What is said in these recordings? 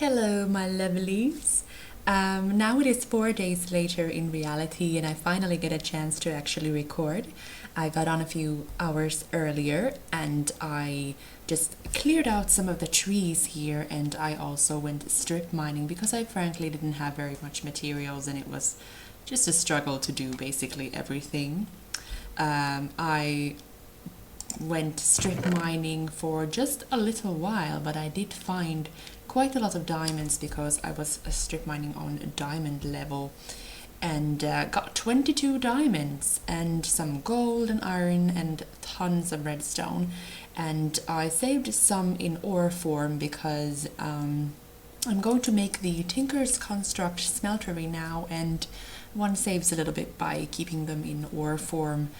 Hello, my lovelies. Now it is 4 days later in reality, and I finally get a chance to actually record. I got on a few hours earlier and I just cleared out some of the trees here, and I also went strip mining because I frankly didn't have very much materials and it was just a struggle to do basically everything. I went strip mining for just a little while, but I did find quite a lot of diamonds because I was strip mining on diamond level, and got 22 diamonds and some gold and iron and tons of redstone. And I saved some in ore form because I'm going to make the Tinker's Construct smeltery now, and one saves a little bit by keeping them in ore form.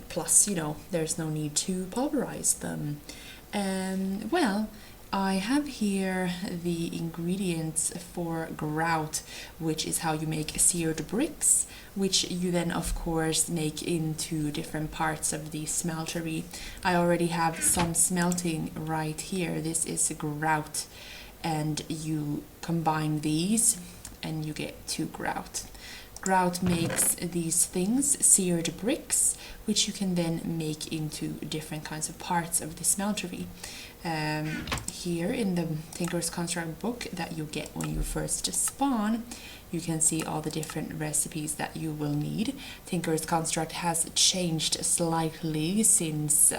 Plus, there's no need to pulverize them. Well, I have here the ingredients for grout, which is how you make seared bricks, which you then of course make into different parts of the smeltery. I already have some smelting right here. This is grout, and you combine these and you get 2 grout. Grout makes these things, seared bricks, which you can then make into different kinds of parts of the smeltery. Here in the Tinker's Construct book that you get when you first spawn, you can see all the different recipes that you will need. Tinker's Construct has changed slightly since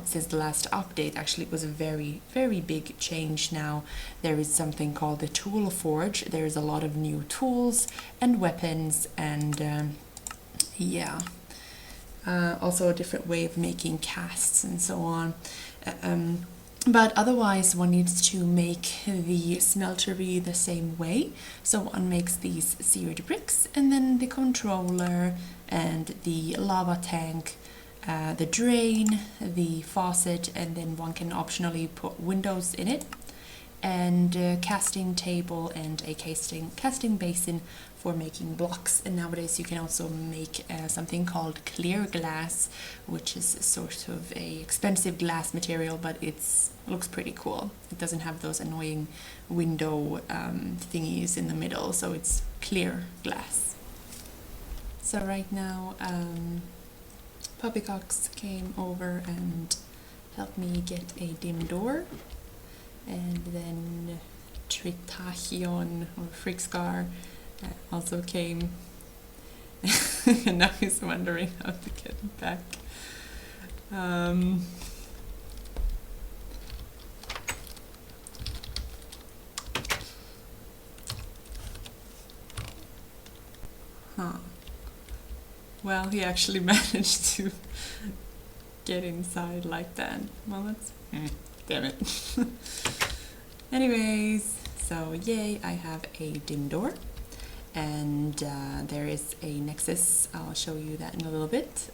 since the last update. Actually, it was a very big change now. There is something called the Tool Forge. There's a lot of new tools and weapons, and also a different way of making casts and so on. But otherwise one needs to make the smeltery the same way. So one makes these seared bricks, and then the controller and the lava tank, the drain, the faucet, and then one can optionally put windows in it, and a casting table and a casting basin for making blocks. And nowadays you can also make something called clear glass, which is sort of a expensive glass material, but it looks pretty cool. It doesn't have those annoying window thingies in the middle, so it's clear glass. So right now Poppycox came over and helped me get a dim door, and then Tritachion or Frixgar also came and now he's wondering how to get back. Well, he actually managed to get inside like that. Well, that's... damn it. Anyways, so yay, I have a dim door. And there is a nexus. I'll show you that in a little bit.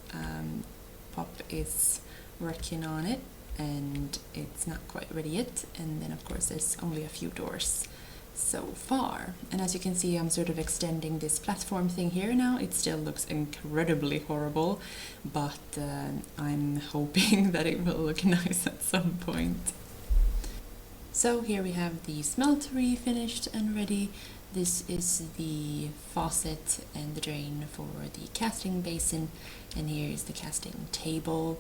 Pop is working on it, and it's not quite ready yet. And then of course there's only a few doors so far. And as you can see, I'm sort of extending this platform thing here now. It still looks incredibly horrible, but I'm hoping that it will look nice at some point. So here we have the smeltery finished and ready. This is the faucet and the drain for the casting basin, and here is the casting table,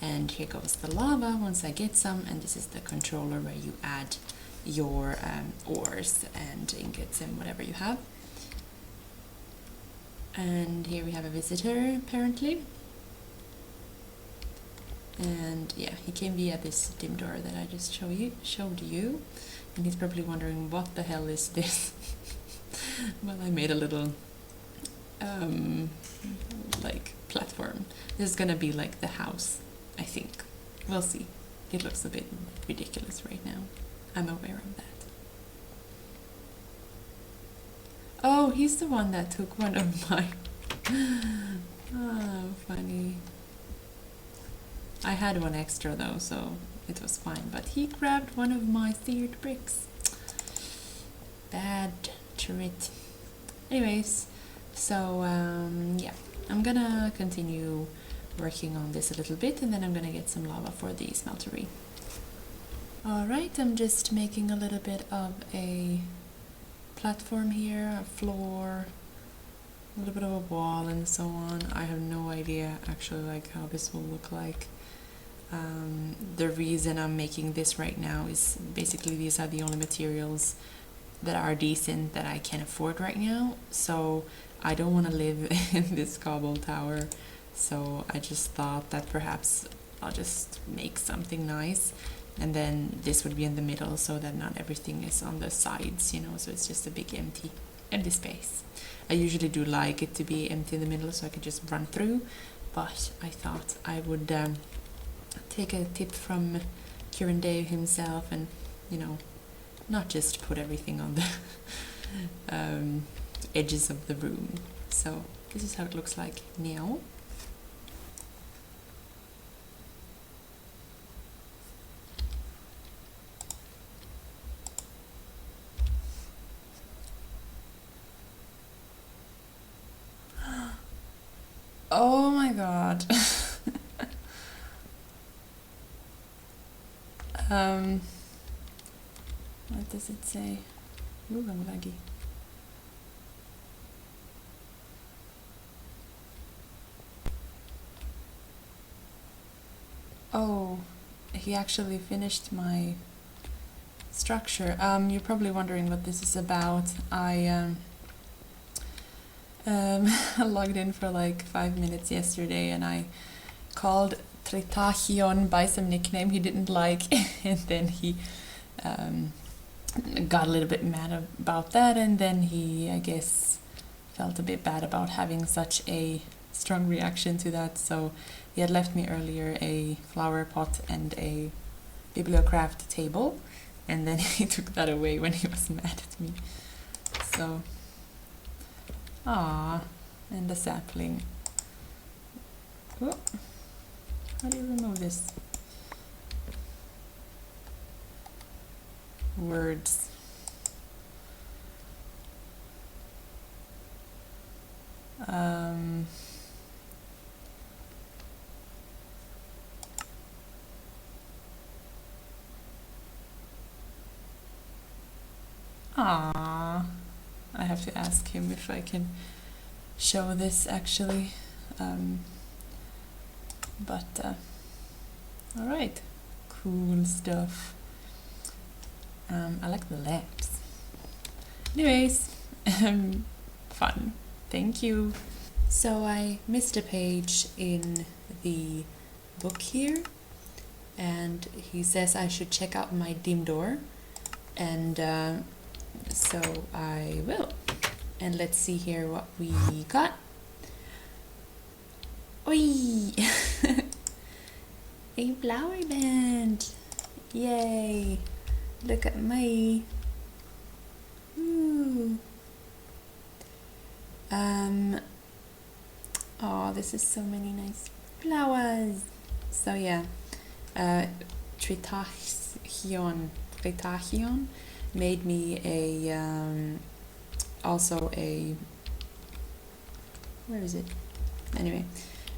and here goes the lava once I get some, and this is the controller where you add your ores and ingots and whatever you have. And here we have a visitor apparently, and yeah, he came via this dim door that I just showed you, and he's probably wondering what the hell is this. Well, I made a little like platform. This is gonna be like the house, I think. We'll see. It looks a bit ridiculous right now. I'm aware of that. Oh, he's the one that took one of my... Oh, funny. I had one extra though, so it was fine. But he grabbed one of my seared bricks. Bad turret. Anyways, so yeah, I'm gonna continue working on this a little bit, and then I'm gonna get some lava for the smeltery. Alright, I'm just making a little bit of a platform here, a floor, a little bit of a wall and so on. I have no idea actually like how this will look like. The reason I'm making this right now is basically these are the only materials that are decent that I can afford right now. So I don't want to live in this cobble tower. So I just thought that perhaps I'll just make something nice. And then this would be in the middle so that not everything is on the sides, you know, so it's just a big empty space. I usually do like it to be empty in the middle so I could just run through, but I thought I would take a tip from KirinDave himself and, you know, not just put everything on the edges of the room. So this is how it looks like now. Oh my god. What does it say? Ooh, I'm laggy. Oh, he actually finished my structure. You're probably wondering what this is about. I logged in for like 5 minutes yesterday and I called Tritachion by some nickname he didn't like and then he got a little bit mad about that, and then he, I guess, felt a bit bad about having such a strong reaction to that, so he had left me earlier a flower pot and a bibliocraft table, and then he took that away when he was mad at me. So, and the sapling. Oh, how do you remove this? Words. I have to ask him if I can show this actually. All right, cool stuff. I like the lamps. Anyways, fun. Thank you. So I missed a page in the book here, and he says I should check out my dim door, and so I will. And let's see here what we got. Oi! A flower band! Yay! Look at me! Ooh! Oh, this is so many nice flowers! So yeah, Tritachion made me a, also a, where is it? Anyway,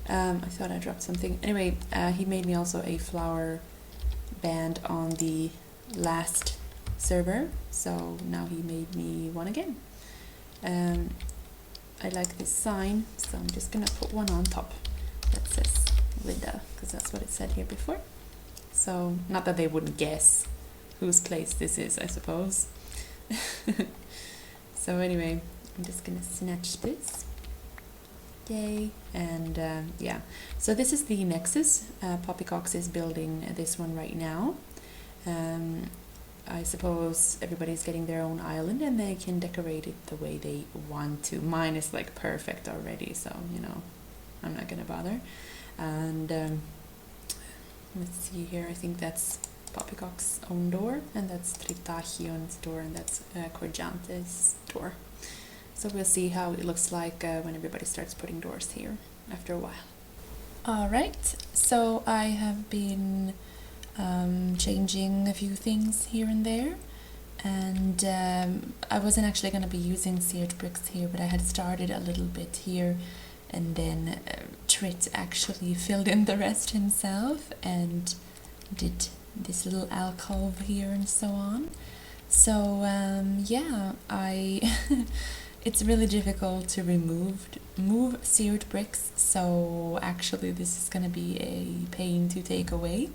I thought I dropped something. Anyway, he made me also a flower band on the last server, so now he made me one again. I like this sign, so I'm just gonna put one on top that says Linda, because that's what it said here before. So, not that they wouldn't guess whose place this is, I suppose. So anyway, I'm just gonna snatch this. Yay! And yeah, so this is the Nexus. Poppycox is building this one right now. I suppose everybody's getting their own island and they can decorate it the way they want to. Mine is like perfect already, so you know, I'm not gonna bother. And let's see here, I think that's Poppycock's own door, and that's Tritachion's door, and that's Corjante's door. So we'll see how it looks like when everybody starts putting doors here after a while. Alright, so I have been changing a few things here and there, and I wasn't actually going to be using seared bricks here, but I had started a little bit here, and then Trit actually filled in the rest himself and did this little alcove here and so on. So yeah, it's really difficult to move seared bricks, so actually this is gonna be a pain to take away.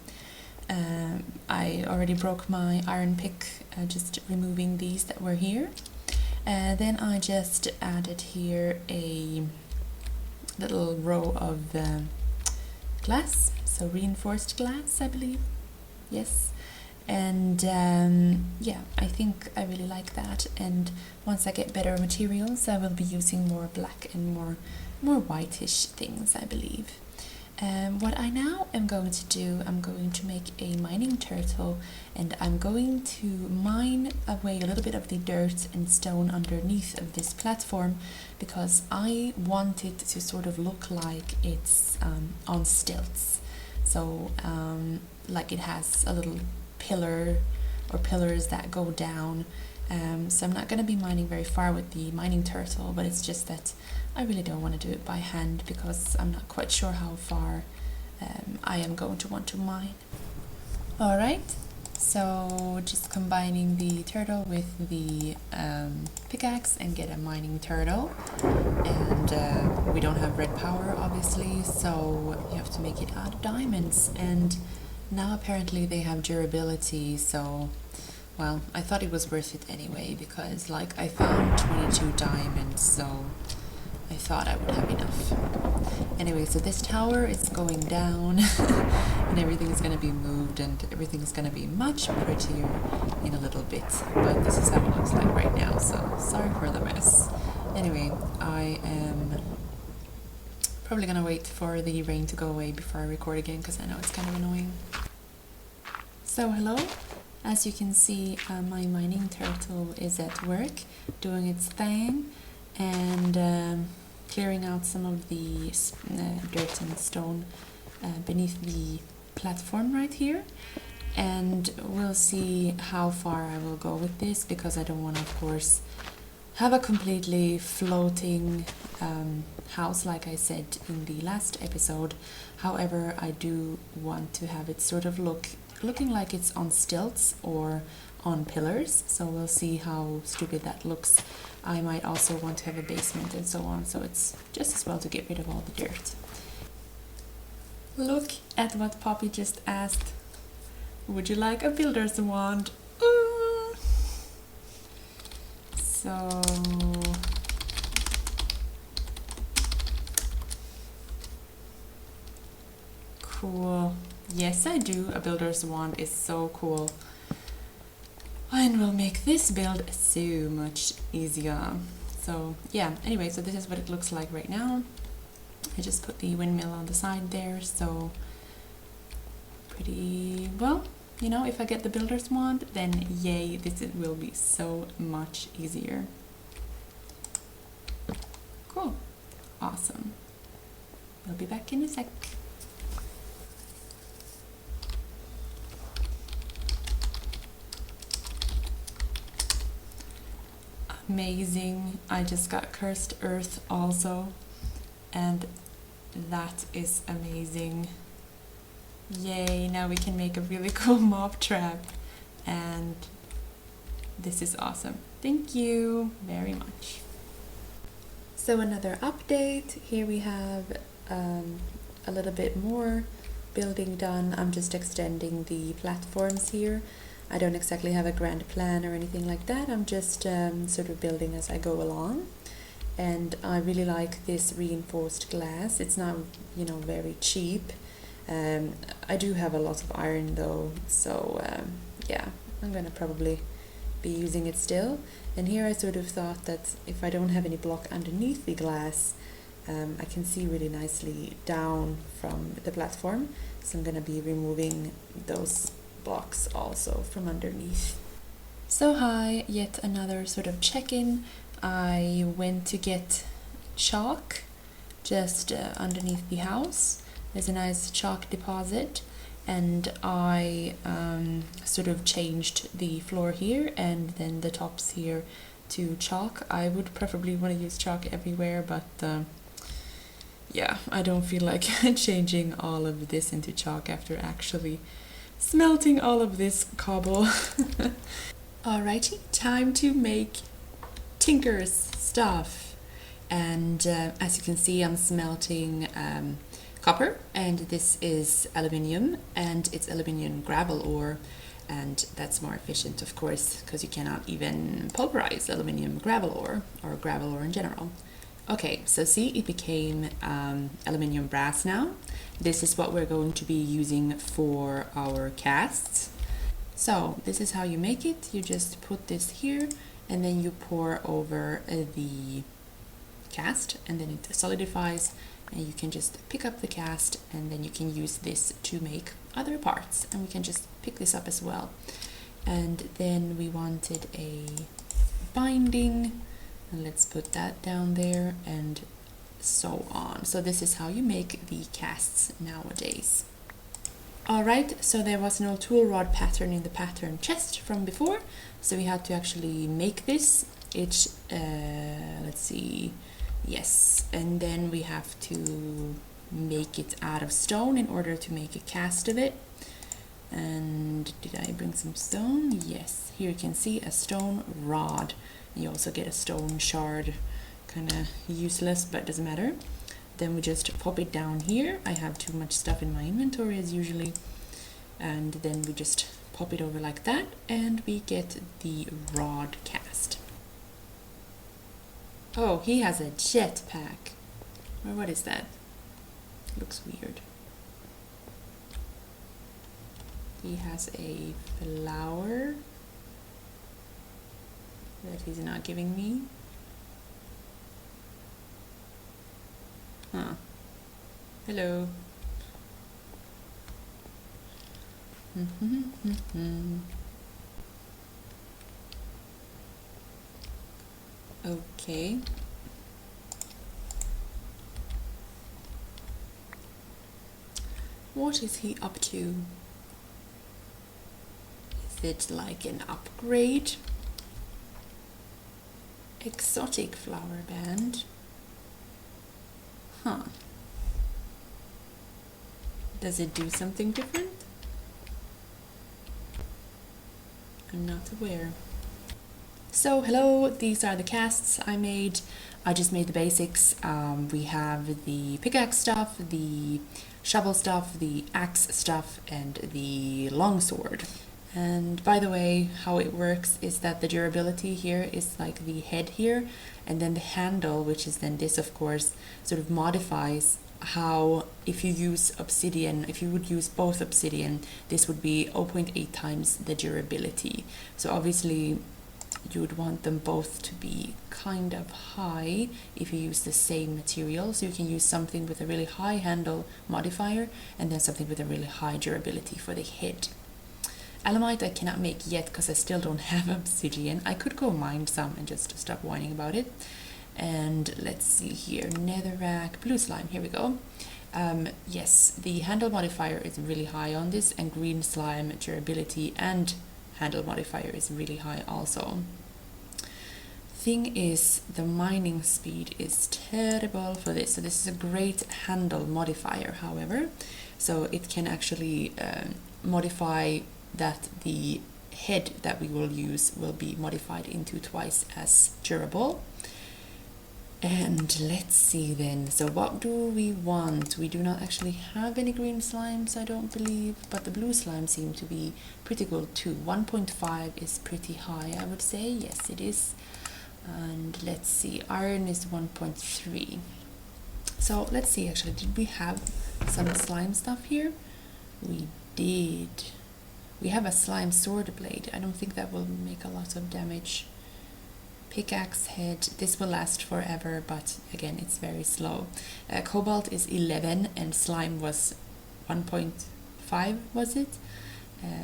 I already broke my iron pick just removing these that were here. Then I just added here a little row of glass, so reinforced glass, I believe. Yes. And yeah, I think I really like that, and once I get better materials I will be using more black and more whitish things, I believe. What I now am going to do, I'm going to make a mining turtle, and I'm going to mine away a little bit of the dirt and stone underneath of this platform, because I want it to sort of look like it's on stilts, so like it has a little pillar or pillars that go down. So I'm not going to be mining very far with the mining turtle, but it's just that I really don't want to do it by hand because I'm not quite sure how far I am going to want to mine. Alright, so just combining the turtle with the pickaxe and get a mining turtle. And we don't have red power obviously, so you have to make it out of diamonds. And now apparently they have durability, so, well, I thought it was worth it anyway, because like I found 22 diamonds, so I thought I would have enough. Anyway, so this tower is going down and everything's gonna be moved and everything's gonna be much prettier in a little bit, but this is how it looks like right now, so sorry for the mess. Anyway, I am probably gonna wait for the rain to go away before I record again, because I know it's kind of annoying. So hello, as you can see, my mining turtle is at work doing its thing and clearing out some of the dirt and stone beneath the platform right here. And we'll see how far I will go with this, because I don't want to, of course, have a completely floating house like I said in the last episode. However, I do want to have it sort of looking like it's on stilts or on pillars, so we'll see how stupid that looks. I might also want to have a basement and so on, so it's just as well to get rid of all the dirt. Look at what Poppy just asked. Would you like a builder's wand? Ooh. So cool. Yes, I do. A builder's wand is so cool. And will make this build so much easier. So yeah, anyway, so this is what it looks like right now. I just put the windmill on the side there, so pretty well. You know, if I get the builder's wand, then yay, this will be so much easier. Cool. Awesome. We'll be back in a sec. Amazing. I just got cursed earth also, and that is amazing. Yay, now we can make a really cool mob trap, and this is awesome. Thank you very much. So another update. Here we have a little bit more building done. I'm just extending the platforms here. I don't exactly have a grand plan or anything like that. I'm just sort of building as I go along. And I really like this reinforced glass. It's not, you know, very cheap. I do have a lot of iron though, so yeah, I'm gonna probably be using it still. And here I sort of thought that if I don't have any block underneath the glass, I can see really nicely down from the platform. So I'm gonna be removing those blocks also from underneath. So hi, yet another sort of check-in. I went to get chalk just underneath the house. There's a nice chalk deposit, and I sort of changed the floor here and then the tops here to chalk. I would preferably want to use chalk everywhere, but yeah, I don't feel like changing all of this into chalk after actually smelting all of this cobble. Alrighty, time to make Tinker's stuff. And as you can see, I'm smelting copper, and this is aluminium, and it's aluminium gravel ore, and that's more efficient, of course, because you cannot even pulverize aluminium gravel ore or gravel ore in general. Okay, so see, it became aluminium brass now. This is what we're going to be using for our casts. So this is how you make it. You just put this here, and then you pour over the cast, and then it solidifies, and you can just pick up the cast, and then you can use this to make other parts, and we can just pick this up as well. And then we wanted a binding, and let's put that down there, and so on. So this is how you make the casts nowadays. Alright, so there was no tool rod pattern in the pattern chest from before, so we had to actually make this. It's let's see, yes, and then we have to make it out of stone in order to make a cast of it. And did I bring some stone? Yes, here you can see a stone rod. You also get a stone shard, kind of useless, but doesn't matter. Then we just pop it down here. I have too much stuff in my inventory as usually, and then we just pop it over like that, and we get the rod cast. Oh, he has a jetpack. Or what is that? Looks weird. He has a flower that he's not giving me. Huh. Hello. Okay. What is he up to? Is it like an upgrade? Exotic flower band. Huh. Does it do something different? I'm not aware. So hello, these are the casts I made. I just made the basics. We have the pickaxe stuff, the shovel stuff, the axe stuff, and the longsword. And by the way, how it works is that the durability here is like the head here, and then the handle, which is then this, of course, sort of modifies how, if you use obsidian, if you would use both obsidian, this would be 0.8 times the durability. So obviously you would want them both to be kind of high if you use the same material. So you can use something with a really high handle modifier, and then something with a really high durability for the head. Alamite I cannot make yet because I still don't have obsidian. I could go mine some and just stop whining about it. And let's see here, netherrack, blue slime, here we go. Yes, the handle modifier is really high on this, and green slime durability and handle modifier is really high also. Thing is, the mining speed is terrible for this. So this is a great handle modifier, however. So it can actually modify that the head that we will use will be modified into twice as durable. And let's see then, so what do we want? We do not actually have any green slimes, I don't believe, but the blue slime seem to be pretty good too. 1.5 is pretty high, I would say. Yes, it is. And let's see, iron is 1.3. So let's see, actually, did we have some slime stuff here? We did. We have a slime sword blade. I don't think that will make a lot of damage. Pickaxe head, this will last forever, but again, it's very slow. Cobalt is 11 and slime was 1.5, was it?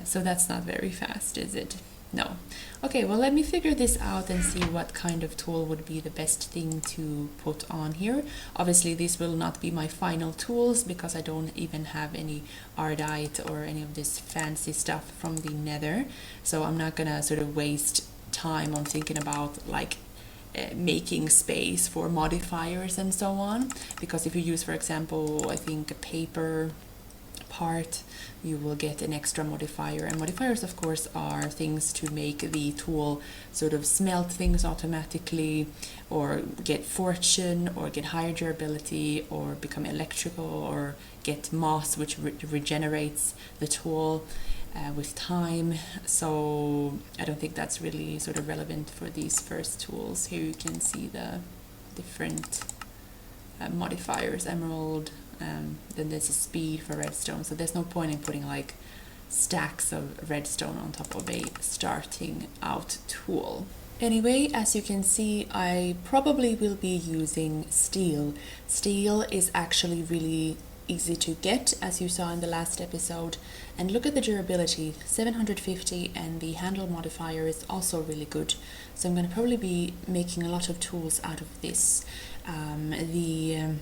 So that's not very fast, is it? No. Okay, well, let me figure this out and see what kind of tool would be the best thing to put on here. Obviously, these will not be my final tools because I don't even have any ardite or any of this fancy stuff from the nether. So I'm not gonna sort of waste time on thinking about like making space for modifiers and so on, because if you use, for example, I think a paper part, you will get an extra modifier. And modifiers, of course, are things to make the tool sort of smelt things automatically, or get fortune, or get higher durability, or become electrical, or get moss, which regenerates the tool with time. So I don't think that's really sort of relevant for these first tools. Here you can see the different modifiers: emerald, then there's a speed for redstone. So there's no point in putting like stacks of redstone on top of a starting out tool. Anyway, as you can see, I probably will be using steel. Steel is actually really easy to get, as you saw in the last episode, and look at the durability, 750, and the handle modifier is also really good. So I'm going to probably be making a lot of tools out of this. The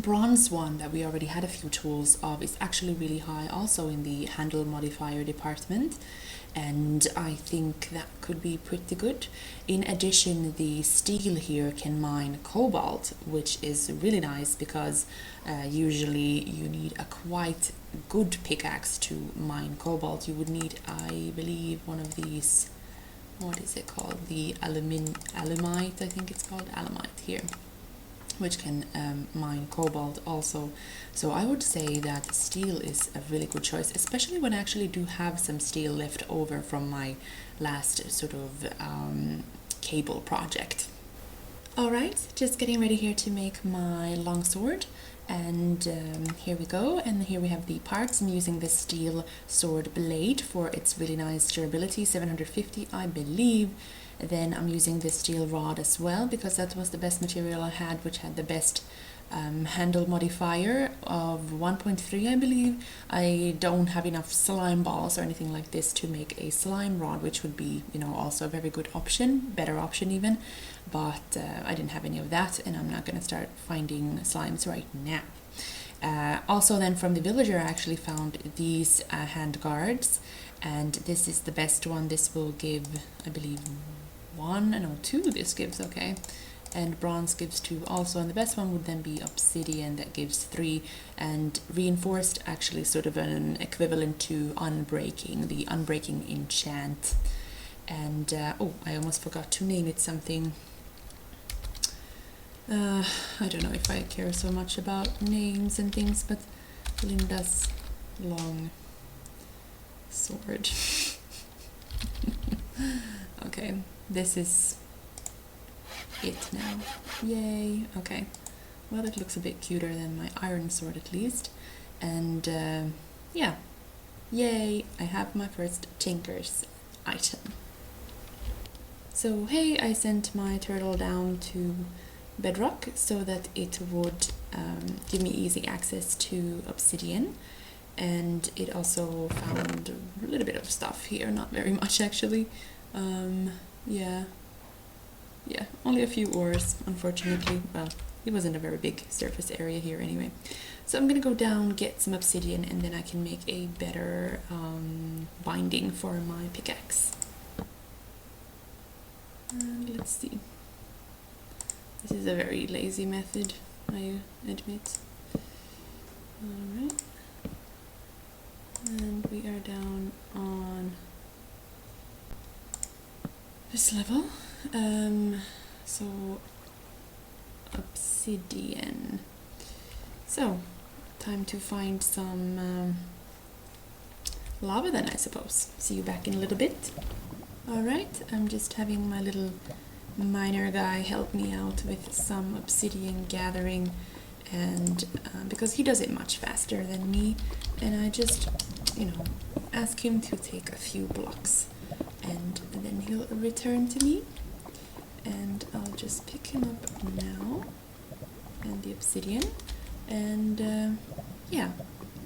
bronze one that we already had a few tools of is actually really high also in the handle modifier department, and I think that could be pretty good. In addition, the steel here can mine cobalt, which is really nice because usually you need a quite good pickaxe to mine cobalt. You would need, I believe, one of these, what is it called, the alumite, I think it's called, alumite here, which can mine cobalt also. So I would say that steel is a really good choice, especially when I actually do have some steel left over from my last sort of cable project. Alright, just getting ready here to make my longsword, and here we go. And here we have the parts. I'm using this steel sword blade for its really nice durability, 750 I believe. Then I'm using this steel rod as well because that was the best material I had, which had the best handle modifier of 1.3 I believe. I don't have enough slime balls or anything like this to make a slime rod, which would be, you know, also a very good option, better option even, but I didn't have any of that, and I'm not going to start finding slimes right now. Also then from the villager I actually found these hand guards, and this is the best one. This will give, I believe, 2 this gives, okay, and bronze gives 2 also, and the best one would then be obsidian, that gives 3, and reinforced actually sort of an equivalent to unbreaking, the unbreaking enchant. And oh, I almost forgot to name it something. I don't know if I care so much about names and things, but Linda's long sword. Okay, this is it now. Yay. Okay, well, it looks a bit cuter than my iron sword at least. And yeah, yay, I have my first tinker's item. So hey, I sent my turtle down to bedrock so that it would give me easy access to obsidian, and it also found a little bit of stuff here, not very much actually. Yeah, only a few ores, unfortunately. Well, it wasn't a very big surface area here anyway. So I'm gonna go down, get some obsidian, and then I can make a better binding for my pickaxe. And let's see. This is a very lazy method, I admit. Alright. And we are down on this level. So obsidian. So time to find some lava then, I suppose. See you back in a little bit. Alright, I'm just having my little miner guy help me out with some obsidian gathering, and because he does it much faster than me, and I just, you know, ask him to take a few blocks, and then he'll return to me, and I'll just pick him up now, and the obsidian, and yeah,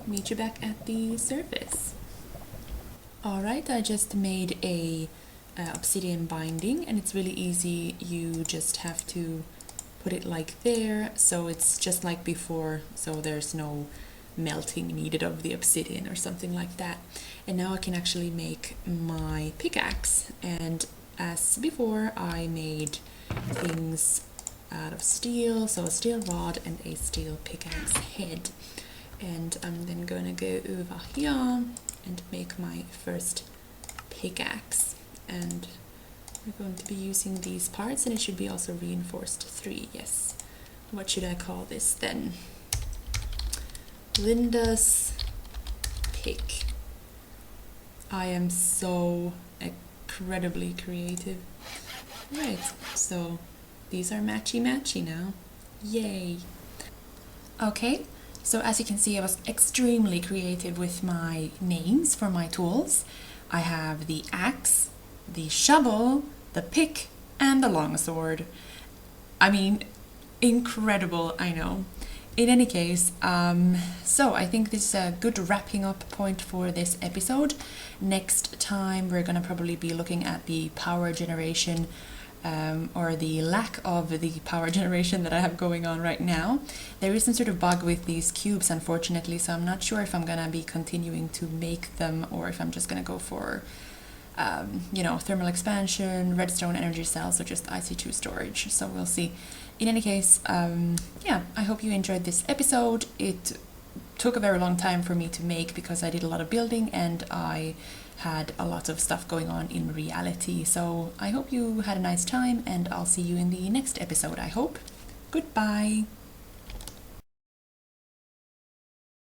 meet you back at the surface. Alright, I just made a obsidian binding, and it's really easy. You just have to put it like there, so it's just like before, so there's no melting needed of the obsidian or something like that. And now I can actually make my pickaxe, and as before I made things out of steel, so a steel rod and a steel pickaxe head. And I'm then gonna go over here and make my first pickaxe. And we're going to be using these parts, and it should be also reinforced 3, yes. What should I call this then? Linda's pick. I am so incredibly creative. Right, so these are matchy now. Yay! Okay, so as you can see, I was extremely creative with my names for my tools. I have the axe, the shovel, the pick, and the longsword. I mean, incredible, I know. In any case, so I think this is a good wrapping up point for this episode. Next time we're gonna probably be looking at the power generation, or the lack of the power generation that I have going on right now. There is some sort of bug with these cubes, unfortunately, so I'm not sure if I'm gonna be continuing to make them or if I'm just gonna go for thermal expansion, redstone energy cells, or just IC2 storage. So we'll see. In any case, I hope you enjoyed this episode. It took a very long time for me to make because I did a lot of building and I had a lot of stuff going on in reality. So I hope you had a nice time, and I'll see you in the next episode, I hope. Goodbye!